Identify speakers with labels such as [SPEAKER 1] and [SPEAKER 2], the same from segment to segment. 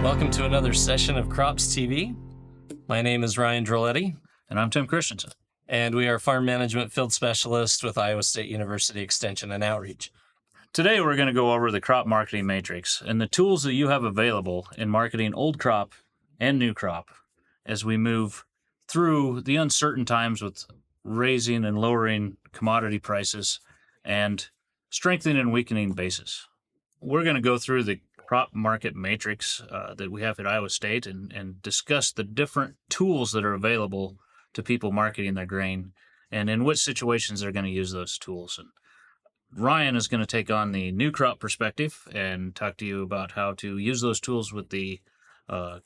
[SPEAKER 1] Welcome to another session of Crops TV. My name is Ryan Droletti.
[SPEAKER 2] And I'm Tim Christensen.
[SPEAKER 1] And we are farm management field specialists with Iowa State University Extension and Outreach.
[SPEAKER 2] Today we're going to go over the crop marketing matrix and the tools that you have available in marketing old crop and new crop as we move through the uncertain times with raising and lowering commodity prices and strengthening and weakening basis. We're going to go through the crop market matrix that we have at Iowa State and discuss the different tools that are available to people marketing their grain and in which situations they're going to use those tools. And Ryan is going to take on the new crop perspective and talk to you about how to use those tools with the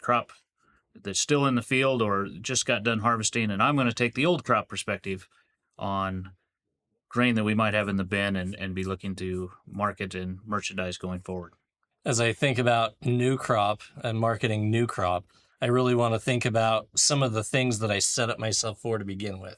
[SPEAKER 2] crop that's still in the field or just got done harvesting. And I'm going to take the old crop perspective on grain that we might have in the bin and be looking to market and merchandise going forward.
[SPEAKER 1] As I think about new crop and marketing new crop, I really want to think about some of the things that I set up myself for to begin with,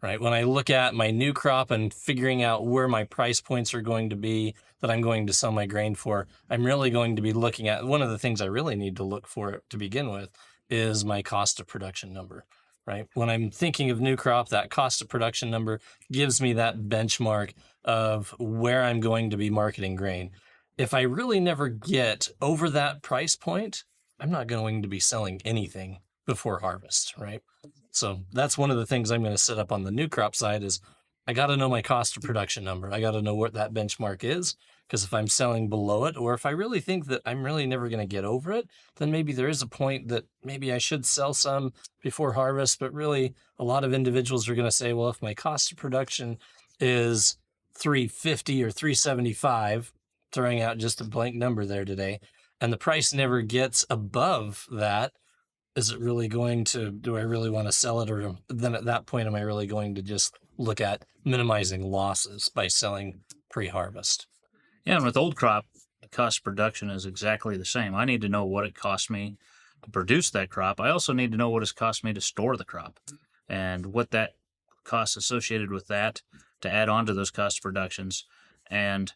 [SPEAKER 1] right? When I look at my new crop and figuring out where my price points are going to be that I'm going to sell my grain for, I'm really going to be looking at one of the things I really need to look for to begin with is my cost of production number, right? When I'm thinking of new crop, that cost of production number gives me that benchmark of where I'm going to be marketing grain. If I really never get over that price point, I'm not going to be selling anything before harvest, right? So that's one of the things I'm going to set up on the new crop side is I got to know my cost of production number. I got to know what that benchmark is, because if I'm selling below it, or if I really think that I'm really never going to get over it, then maybe there is a point that maybe I should sell some before harvest. But really, a lot of individuals are going to say, well, if my cost of production is $350 or $375, throwing out just a blank number there today, and the price never gets above that, is it really going to, do I really want to sell it? Or then at that point, am I really going to just look at minimizing losses by selling pre-harvest?
[SPEAKER 2] Yeah, and with old crop, the cost of production is exactly the same. I need to know what it cost me to produce that crop. I also need to know what it's cost me to store the crop and what that cost associated with that to add on to those cost of productions. And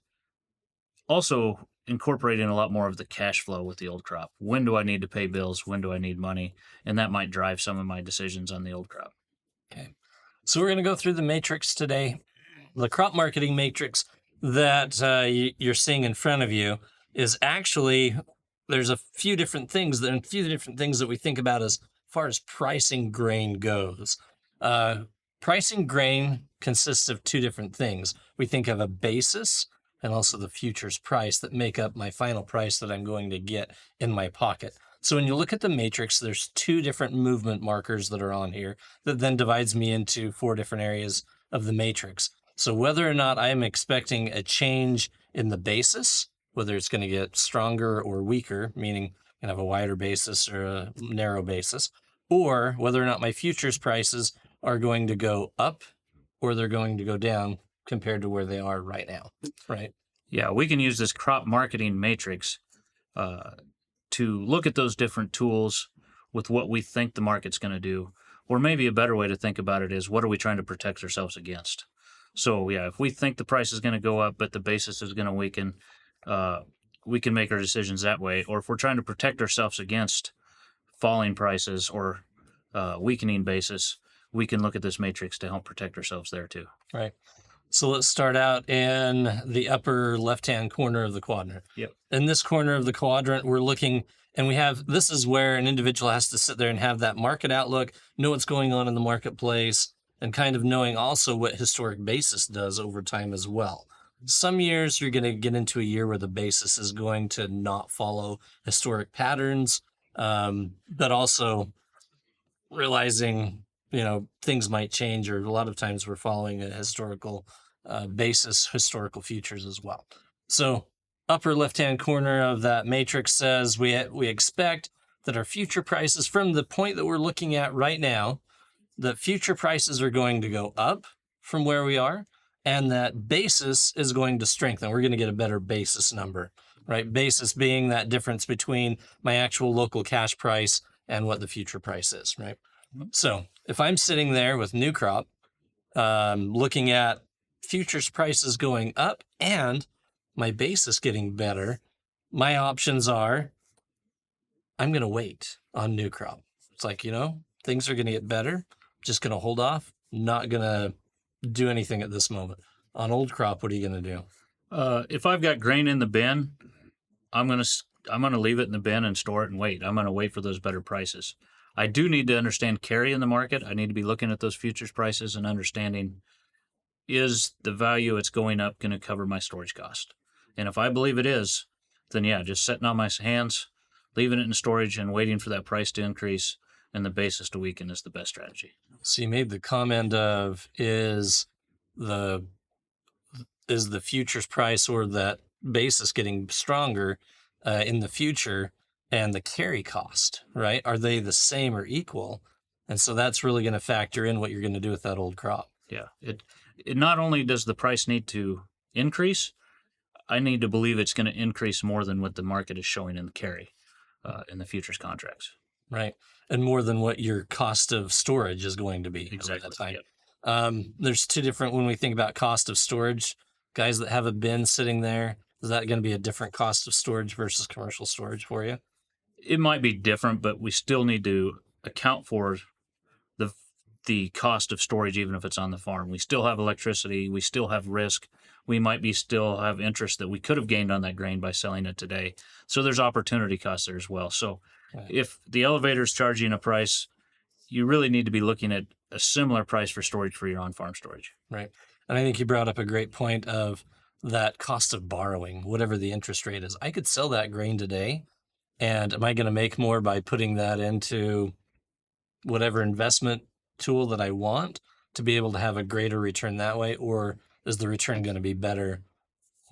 [SPEAKER 2] also incorporating a lot more of the cash flow with the old crop. When do I need to pay bills? When do I need money? And that might drive some of my decisions on the old crop.
[SPEAKER 1] Okay. So we're going to go through the matrix today. The crop marketing matrix that you're seeing in front of you is actually, there's a few different things that we think about as far as pricing grain goes. Pricing grain consists of two different things. We think of a basis and also the futures price that make up my final price that I'm going to get in my pocket. So when you look at the matrix, there's two different movement markers that are on here that then divides me into four different areas of the matrix. So whether or not I am expecting a change in the basis, whether it's going to get stronger or weaker, meaning I'm going to have a wider basis or a narrow basis, or whether or not my futures prices are going to go up or they're going to go down compared to where they are right now, right?
[SPEAKER 2] Yeah, we can use this crop marketing matrix to look at those different tools with what we think the market's going to do. Or maybe a better way to think about it is, what are we trying to protect ourselves against? So yeah, if we think the price is going to go up, but the basis is going to weaken, we can make our decisions that way. Or if we're trying to protect ourselves against falling prices or weakening basis, we can look at this matrix to help protect ourselves there too.
[SPEAKER 1] Right. So let's start out in the upper left-hand corner of the quadrant.
[SPEAKER 2] Yep.
[SPEAKER 1] In this corner of the quadrant, we're looking, and this is where an individual has to sit there and have that market outlook, know what's going on in the marketplace, and kind of knowing also what historic basis does over time as well. Some years you're going to get into a year where the basis is going to not follow historic patterns, but also realizing things might change, or a lot of times we're following a historical basis, historical futures as well. So upper left-hand corner of that matrix says we expect that our future prices, from the point that we're looking at right now, that future prices are going to go up from where we are, and that basis is going to strengthen. We're going to get a better basis number, right? Basis being that difference between my actual local cash price and what the future price is, right? So if I'm sitting there with new crop, looking at futures prices going up and my basis getting better, my options are I'm going to wait on new crop. It's like, things are going to get better. Just going to hold off. Not going to do anything at this moment. On old crop, what are you going to do?
[SPEAKER 2] If I've got grain in the bin, I'm gonna leave it in the bin and store it and wait. I'm gonna wait for those better prices. I do need to understand carry in the market. I need to be looking at those futures prices and understanding, is the value it's going up going to cover my storage cost? And if I believe it is, then yeah, just sitting on my hands, leaving it in storage and waiting for that price to increase and the basis to weaken is the best strategy.
[SPEAKER 1] So you made the comment of is the futures price or that basis getting stronger in the future, and the carry cost, right? Are they the same or equal? And so that's really going to factor in what you're going to do with that old crop.
[SPEAKER 2] Yeah, it not only does the price need to increase, I need to believe it's going to increase more than what the market is showing in the carry in the futures contracts.
[SPEAKER 1] Right. And more than what your cost of storage is going to be
[SPEAKER 2] Exactly.
[SPEAKER 1] at that time.
[SPEAKER 2] Yep.
[SPEAKER 1] There's two different, when we think about cost of storage, guys that have a bin sitting there, is that going to be a different cost of storage versus commercial storage for you?
[SPEAKER 2] It might be different, but we still need to account for the cost of storage, even if it's on the farm. We still have electricity. We still have risk. We might still have interest that we could have gained on that grain by selling it today. So there's opportunity costs there as well. So if the elevator is charging a price, you really need to be looking at a similar price for storage for your on-farm storage.
[SPEAKER 1] Right. And I think you brought up a great point of that cost of borrowing, whatever the interest rate is. I could sell that grain today, and am I going to make more by putting that into whatever investment tool that I want to be able to have a greater return that way? Or is the return going to be better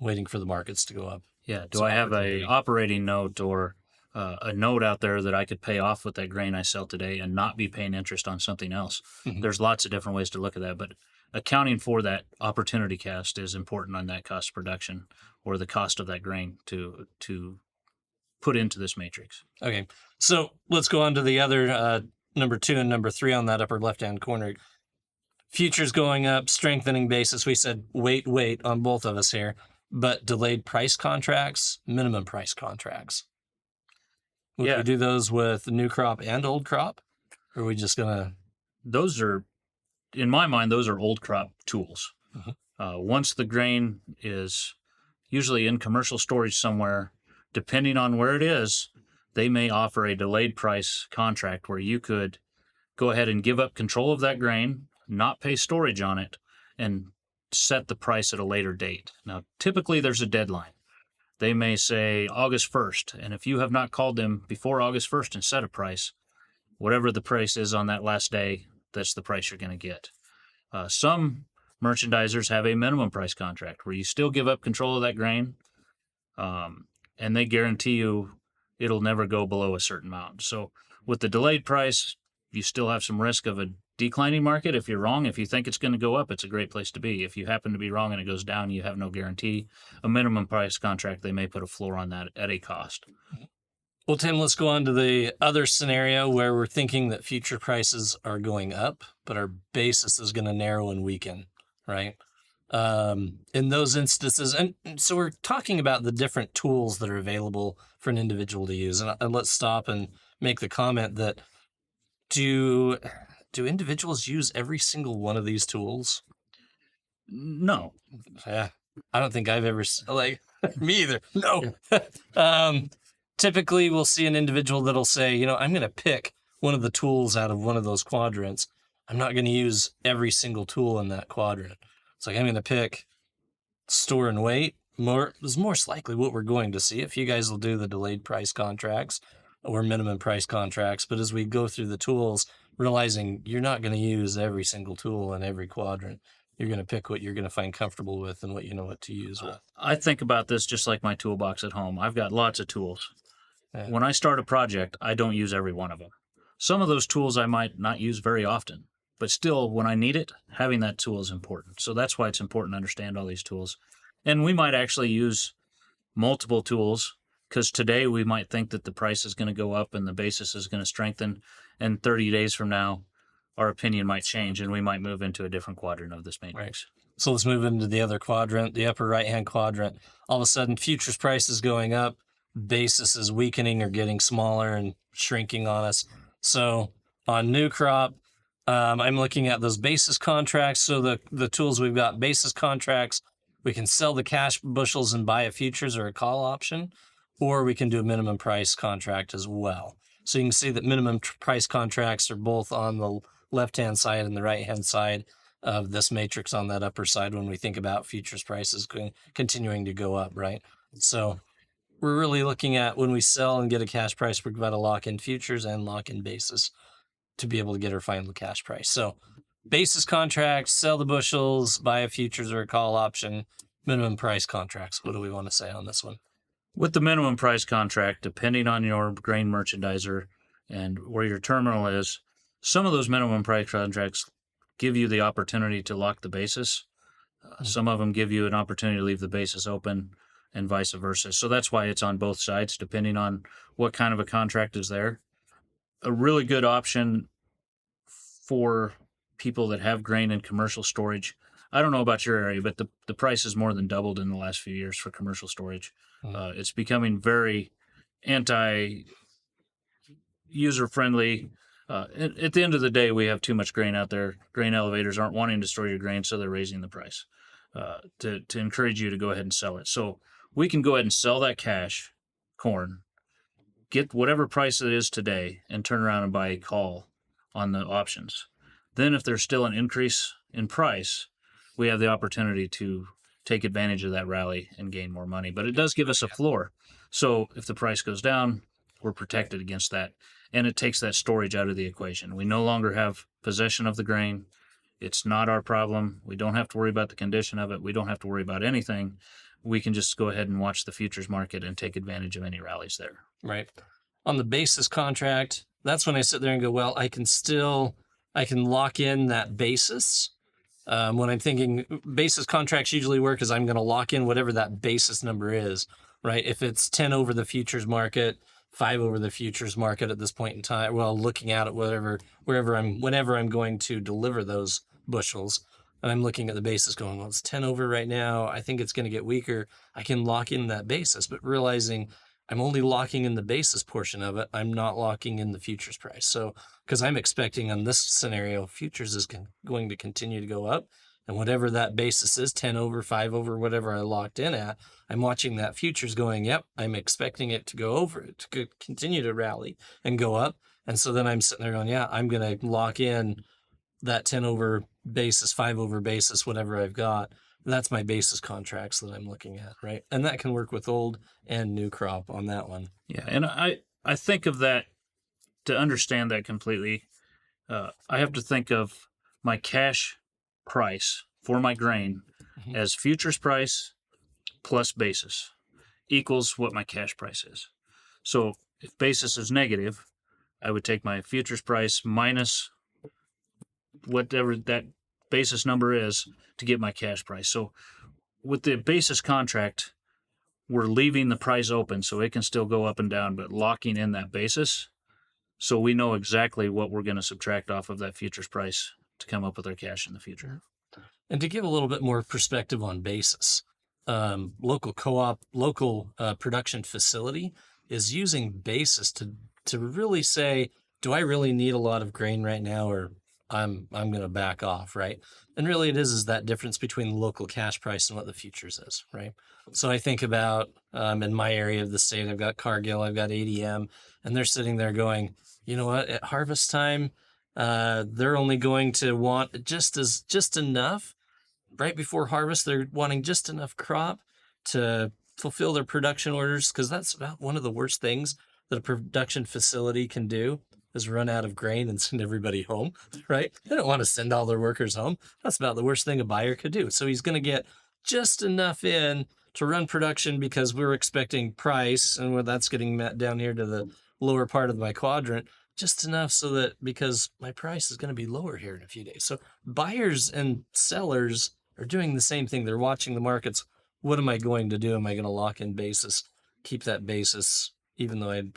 [SPEAKER 1] waiting for the markets to go up?
[SPEAKER 2] Yeah. Do I have a operating note or a note out there that I could pay off with that grain I sell today and not be paying interest on something else?
[SPEAKER 1] Mhm.
[SPEAKER 2] There's lots of different ways to look at that, but accounting for that opportunity cost is important on that cost of production or the cost of that grain to put into this matrix.
[SPEAKER 1] Okay. So let's go on to the other number 2 and number 3 on that upper left-hand corner. Futures going up, strengthening basis. We said wait on both of us here, but delayed price contracts, minimum price contracts. Would we do those with new crop and old crop? Or are we just going to?
[SPEAKER 2] Those are, in my mind, those are old crop tools. Once the grain is usually in commercial storage somewhere, depending on where it is, they may offer a delayed price contract where you could go ahead and give up control of that grain, not pay storage on it, and set the price at a later date. Now, typically there's a deadline. They may say August 1st, and if you have not called them before August 1st and set a price, whatever the price is on that last day, that's the price you're going to get. Some merchandisers have a minimum price contract where you still give up control of that grain, and they guarantee you it'll never go below a certain amount. So with the delayed price, you still have some risk of a declining market. If you're wrong, if you think it's going to go up, it's a great place to be. If you happen to be wrong and it goes down, you have no guarantee. A minimum price contract, they may put a floor on that at a cost.
[SPEAKER 1] Well, Tim, let's go on to the other scenario where we're thinking that future prices are going up, but our basis is going to narrow and weaken, right? In those instances, and so we're talking about the different tools that are available for an individual to use. And let's stop and make the comment that do individuals use every single one of these tools?
[SPEAKER 2] No.
[SPEAKER 1] Yeah, I don't think I've ever me either. No. Typically, we'll see an individual that'll say, I'm going to pick one of the tools out of one of those quadrants. I'm not going to use every single tool in that quadrant. It's like I'm going to pick store and wait. Is most likely what we're going to see. If you guys will do the delayed price contracts or minimum price contracts, but as we go through the tools, realizing you're not going to use every single tool in every quadrant. You're going to pick what you're going to find comfortable with and what you know what to use with.
[SPEAKER 2] I think about this just like my toolbox at home. I've got lots of tools.
[SPEAKER 1] Yeah.
[SPEAKER 2] When I start a project, I don't use every one of them. Some of those tools I might not use very often, but still, when I need it, having that tool is important. So that's why it's important to understand all these tools. And we might actually use multiple tools because today we might think that the price is going to go up and the basis is going to strengthen. And 30 days from now, our opinion might change and we might move into a different quadrant of this matrix.
[SPEAKER 1] Right. So let's move into the other quadrant, the upper right-hand quadrant. All of a sudden, futures price is going up, basis is weakening or getting smaller and shrinking on us. So on new crop, I'm looking at those basis contracts. So the tools we've got: basis contracts. We can sell the cash bushels and buy a futures or a call option, or we can do a minimum price contract as well. So you can see that minimum price contracts are both on the left-hand side and the right-hand side of this matrix on that upper side when we think about futures prices continuing to go up, right? So we're really looking at when we sell and get a cash price, we've got to lock in futures and lock in basis to be able to get our final cash price. So basis contracts, sell the bushels, buy a futures or a call option, minimum price contracts. What do we want to say on this one?
[SPEAKER 2] With the minimum price contract, depending on your grain merchandiser and where your terminal is, some of those minimum price contracts give you the opportunity to lock the basis. Some of them give you an opportunity to leave the basis open and vice versa. So that's why it's on both sides, depending on what kind of a contract is there. A really good option for people that have grain in commercial storage. I don't know about your area, but the price has more than doubled in the last few years for commercial storage. It's becoming very anti-user friendly. At the end of the day, we have too much grain out there. Grain elevators aren't wanting to store your grain, so they're raising the price to encourage you to go ahead and sell it. So we can go ahead and sell that cash corn, get whatever price it is today, and turn around and buy a call on the options. Then if there's still an increase in price, we have the opportunity to take advantage of that rally and gain more money. But it does give us a floor. So if the price goes down, we're protected against that. And it takes that storage out of the equation. We no longer have possession of the grain. It's not our problem. We don't have to worry about the condition of it. We don't have to worry about anything. We can just go ahead and watch the futures market and take advantage of any rallies there.
[SPEAKER 1] Right. On the basis contract, that's when I sit there and go, well, I can lock in that basis. When I'm thinking basis contracts usually work is I'm going to lock in whatever that basis number is, right? If it's 10 over the futures market, 5 over the futures market at this point in time, well, looking at it, whenever I'm going to deliver those bushels, and I'm looking at the basis going, well, it's 10 over right now. I think it's going to get weaker. I can lock in that basis, but realizing I'm only locking in the basis portion of it. I'm not locking in the futures price. So, because I'm expecting on this scenario, futures is going to continue to go up. And whatever that basis is, 10 over, 5 over, whatever I locked in at, I'm watching that futures going, yep, I'm expecting it to go over it, to continue to rally and go up. And so then I'm sitting there going, yeah, I'm going to lock in that 10 over basis, 5 over basis, whatever I've got. That's my basis contracts that I'm looking at, right? And that can work with old and new crop on that one.
[SPEAKER 2] Yeah, and I think of that, to understand that completely, I have to think of my cash price for my grain as futures price plus basis equals what my cash price is. So if basis is negative, I would take my futures price minus whatever that basis number is to get my cash price. So with the basis contract, we're leaving the price open so it can still go up and down, but locking in that basis so we know exactly what we're going to subtract off of that futures price to come up with our cash in the future.
[SPEAKER 1] And to give a little bit more perspective on basis, local co-op, local production facility is using basis to really say, do I really need a lot of grain right now, or I'm going to back off, right? And really it is that difference between the local cash price and what the futures is, right? So I think about in my area of the state, I've got Cargill, I've got ADM, and they're sitting there going, you know what, at harvest time, they're only going to want just enough. Right before harvest, they're wanting just enough crop to fulfill their production orders, because that's about one of the worst things that a production facility can do is run out of grain and send everybody home, right? They don't want to send all their workers home. That's about the worst thing a buyer could do. So he's going to get just enough in to run production because we're expecting price, and when that's getting met down here to the lower part of my quadrant, just enough so that because my price is going to be lower here in a few days. So buyers and sellers are doing the same thing. They're watching the markets. What am I going to do? Am I going to lock in basis, keep that basis, even though I'm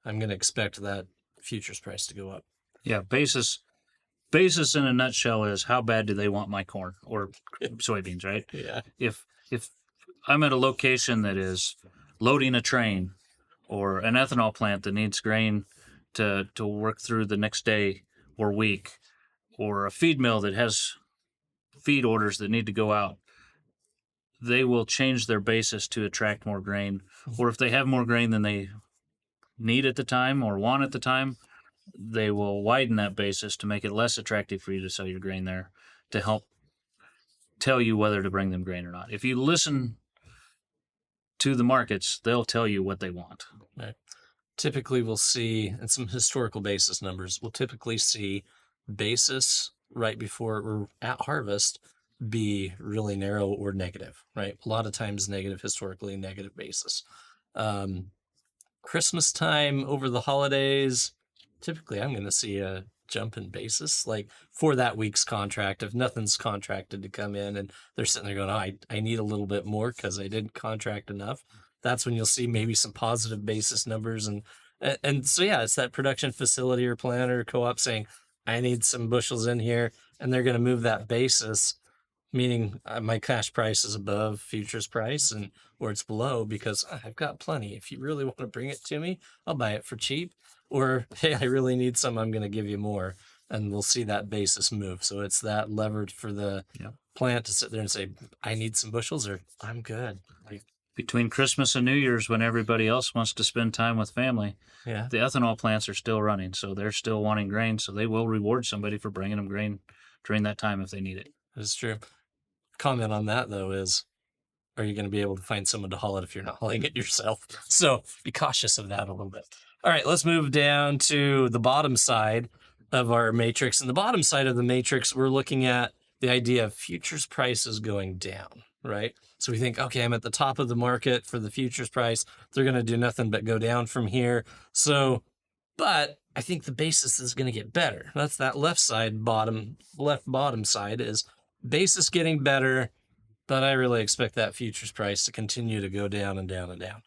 [SPEAKER 1] going to expect that futures price to go up?
[SPEAKER 2] Yeah, basis in a nutshell is how bad do they want my corn or soybeans, right?
[SPEAKER 1] Yeah.
[SPEAKER 2] If I'm at a location that is loading a train, or an ethanol plant that needs grain to work through the next day or week, or a feed mill that has feed orders that need to go out, they will change their basis to attract more grain. Or if they have more grain than they need at the time or want at the time, they will widen that basis to make it less attractive for you to sell your grain there, to help tell you whether to bring them grain or not. If you listen to the markets, they'll tell you what they want.
[SPEAKER 1] Right. Typically, we'll see, and some historical basis numbers, we'll typically see basis right before we're at harvest be really narrow or negative, right? A lot of times negative, historically negative basis. Christmas time, over the holidays, typically I'm going to see a jump in basis, like for that week's contract. If nothing's contracted to come in and they're sitting there going, oh, I need a little bit more because I didn't contract enough, that's when you'll see maybe some positive basis numbers. And so, yeah, it's that production facility or plant or co-op saying, I need some bushels in here, and they're going to move that basis, meaning my cash price is above futures price, and or it's below because I've got plenty. If you really want to bring it to me, I'll buy it for cheap. Or, hey, I really need some, I'm going to give you more. And we'll see that basis move. So it's that levered for the plant to sit there and say, I need some bushels, or I'm good.
[SPEAKER 2] Between Christmas and New Year's, when everybody else wants to spend time with family,
[SPEAKER 1] Yeah.
[SPEAKER 2] the ethanol plants are still running. So they're still wanting grain. So they will reward somebody for bringing them grain during that time if they need it.
[SPEAKER 1] That's true. Comment on that, though, is are you going to be able to find someone to haul it if you're not hauling it yourself? So be cautious of that a little bit. All right, let's move down to the bottom side of our matrix. And the bottom side of the matrix, we're looking at the idea of futures prices going down, right? So we think, okay, I'm at the top of the market for the futures price. They're going to do nothing but go down from here. So, but I think the basis is going to get better. That's that left bottom side is basis getting better, but I really expect that futures price to continue to go down and down and down.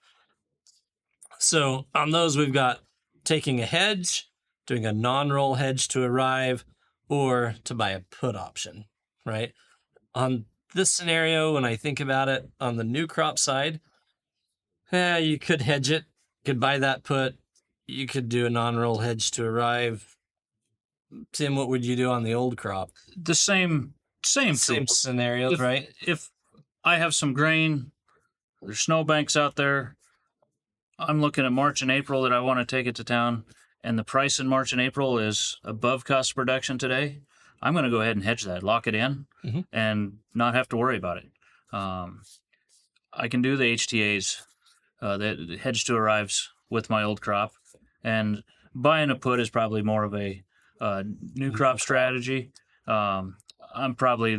[SPEAKER 1] So on those, we've got taking a hedge, doing a non-roll hedge to arrive, or to buy a put option, right? On this scenario, when I think about it, on the new crop side, you could hedge it, could buy that put, you could do a non-roll hedge to arrive. Tim, what would you do on the old crop?
[SPEAKER 2] The same
[SPEAKER 1] Scenarios, right?
[SPEAKER 2] If I have some grain, there's snowbanks out there, I'm looking at March and April that I want to take it to town, and the price in March and April is above cost of production today, I'm going to go ahead and hedge that, lock it in, and not have to worry about it. I can do the HTAs, the hedge to arrives with my old crop, and buying a put is probably more of a new crop strategy. I'm probably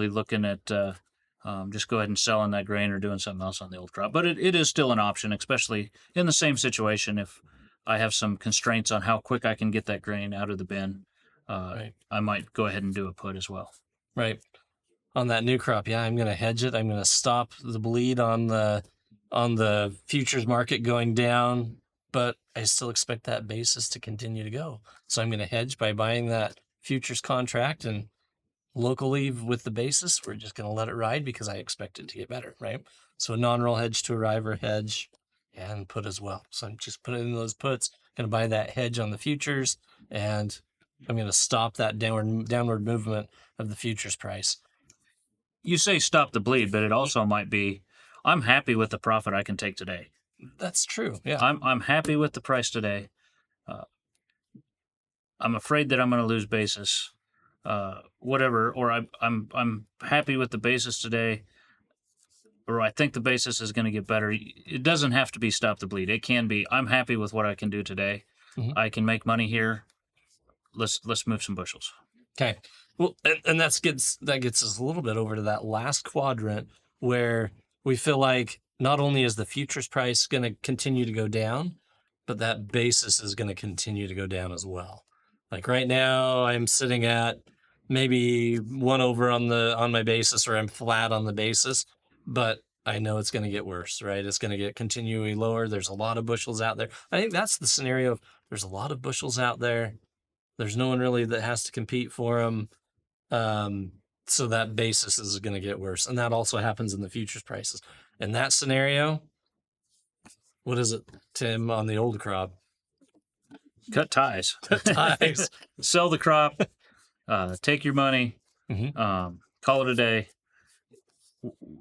[SPEAKER 2] looking at just go ahead and selling that grain or doing something else on the old crop. But it is still an option, especially in the same situation. If I have some constraints on how quick I can get that grain out of the bin,
[SPEAKER 1] Right.
[SPEAKER 2] I might go ahead and do a put as well.
[SPEAKER 1] Right. On that new crop, yeah, I'm going to hedge it. I'm going to stop the bleed on the futures market going down, but I still expect that basis to continue to go. So I'm going to hedge by buying that futures contract, and locally with the basis, we're just going to let it ride because I expect it to get better, right? So a non-roll hedge to arrive or hedge and put as well. So I'm just putting in those puts, going to buy that hedge on the futures, and I'm going to stop that downward movement of the futures price.
[SPEAKER 2] You say stop the bleed, but it also might be I'm happy with the profit I can take today.
[SPEAKER 1] That's true. Yeah.
[SPEAKER 2] I'm happy with the price today. I'm afraid that I'm going to lose basis, whatever. Or I'm happy with the basis today, or I think the basis is going to get better. It doesn't have to be stop the bleed. It can be I'm happy with what I can do today. I can make money here. Let's move some bushels.
[SPEAKER 1] Okay. Well, and that gets us a little bit over to that last quadrant where we feel like not only is the futures price going to continue to go down, but that basis is going to continue to go down as well. Like right now, I'm sitting at maybe 1 over on my basis, or I'm flat on the basis, but I know it's going to get worse, right? It's going to get continually lower. There's a lot of bushels out there. I think that's the scenario of there's a lot of bushels out there. There's no one really that has to compete for them. So that basis is going to get worse. And that also happens in the futures prices. In that scenario, What is it, Tim, on the old crop?
[SPEAKER 2] Cut ties.
[SPEAKER 1] Ties.
[SPEAKER 2] Sell the crop. Take your money.
[SPEAKER 1] Mhm.
[SPEAKER 2] Call it a day.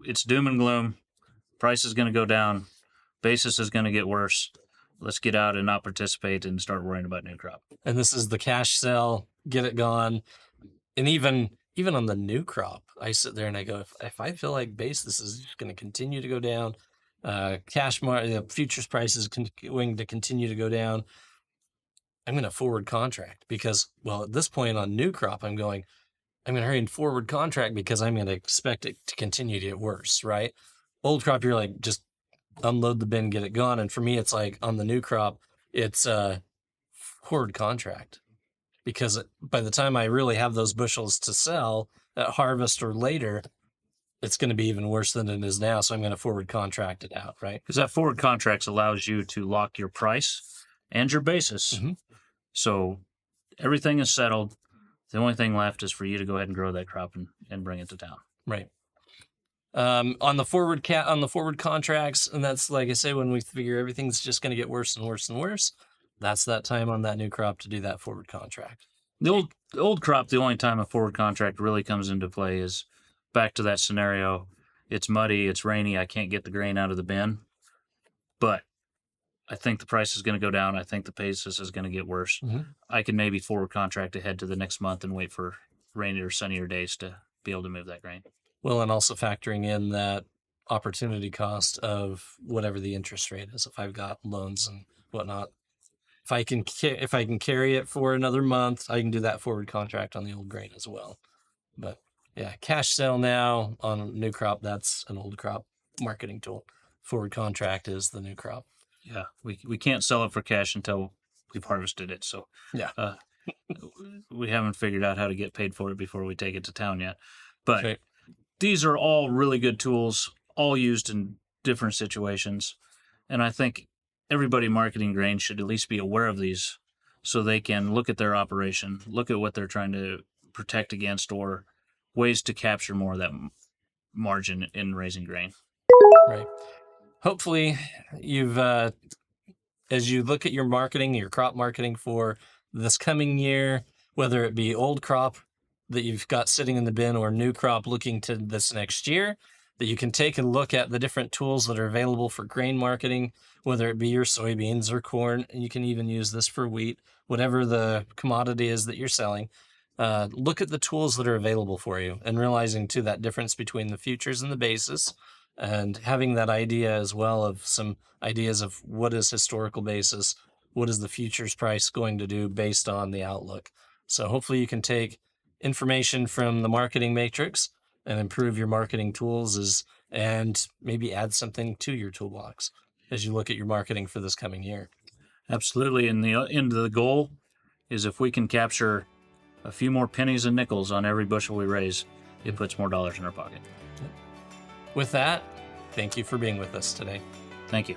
[SPEAKER 2] It's doom and gloom. Price is going to go down. Basis is going to get worse. Let's get out and not participate and start worrying about new crop.
[SPEAKER 1] And this is the cash sell, get it gone. And even on the new crop, I sit there and I go, if I feel like basis is just going to continue to go down, futures prices going to continue to go down, I'm going to forward contract because, well, at this point on new crop, I'm going to hurry and forward contract because I'm going to expect it to continue to get worse, right? Old crop, you're like, just unload the bin, get it gone. And for me, it's like on the new crop, it's a forward contract because by the time I really have those bushels to sell at harvest or later, it's going to be even worse than it is now. So I'm going to forward contract it out, right?
[SPEAKER 2] Because that forward contracts allows you to lock your price and your basis.
[SPEAKER 1] Mm-hmm.
[SPEAKER 2] So everything is settled. The only thing left is for you to go ahead and grow that crop and bring it to town.
[SPEAKER 1] Right. On the forward contracts, and that's like I say, when we figure everything's just going to get worse and worse and worse, that's that time on that new crop to do that forward contract.
[SPEAKER 2] The old crop, the only time a forward contract really comes into play is back to that scenario. It's muddy, it's rainy, I can't get the grain out of the bin, but I think the price is going to go down. I think the basis is going to get worse.
[SPEAKER 1] Mm-hmm.
[SPEAKER 2] I can maybe forward contract ahead to the next month and wait for rainier, sunnier days to be able to move that grain.
[SPEAKER 1] Well, and also factoring in that opportunity cost of whatever the interest rate is. If I've got loans and whatnot, if I can carry it for another month, I can do that forward contract on the old grain as well. But yeah, cash sale now on a new crop, that's an old crop marketing tool. Forward contract is the new crop.
[SPEAKER 2] Yeah, we can't sell it for cash until we've harvested it. So
[SPEAKER 1] Yeah.
[SPEAKER 2] We haven't figured out how to get paid for it before we take it to town yet. But
[SPEAKER 1] Okay.
[SPEAKER 2] these are all really good tools, all used in different situations. And I think everybody marketing grain should at least be aware of these so they can look at their operation, look at what they're trying to protect against or ways to capture more of that margin in raising grain.
[SPEAKER 1] Right. Hopefully you've, as you look at your marketing, your crop marketing for this coming year, whether it be old crop that you've got sitting in the bin or new crop looking to this next year, that you can take a look at the different tools that are available for grain marketing, whether it be your soybeans or corn, and you can even use this for wheat, whatever the commodity is that you're selling. Look at the tools that are available for you and realizing too that difference between the futures and the basis, and having that idea as well of some ideas of what is historical basis, what is the futures price going to do based on the outlook. So hopefully you can take information from the marketing matrix and improve your marketing tools and maybe add something to your toolbox as you look at your marketing for this coming year.
[SPEAKER 2] Absolutely. And the end of the goal is if we can capture a few more pennies and nickels on every bushel we raise, it puts more dollars in our pocket.
[SPEAKER 1] With that, thank you for being with us today.
[SPEAKER 2] Thank you.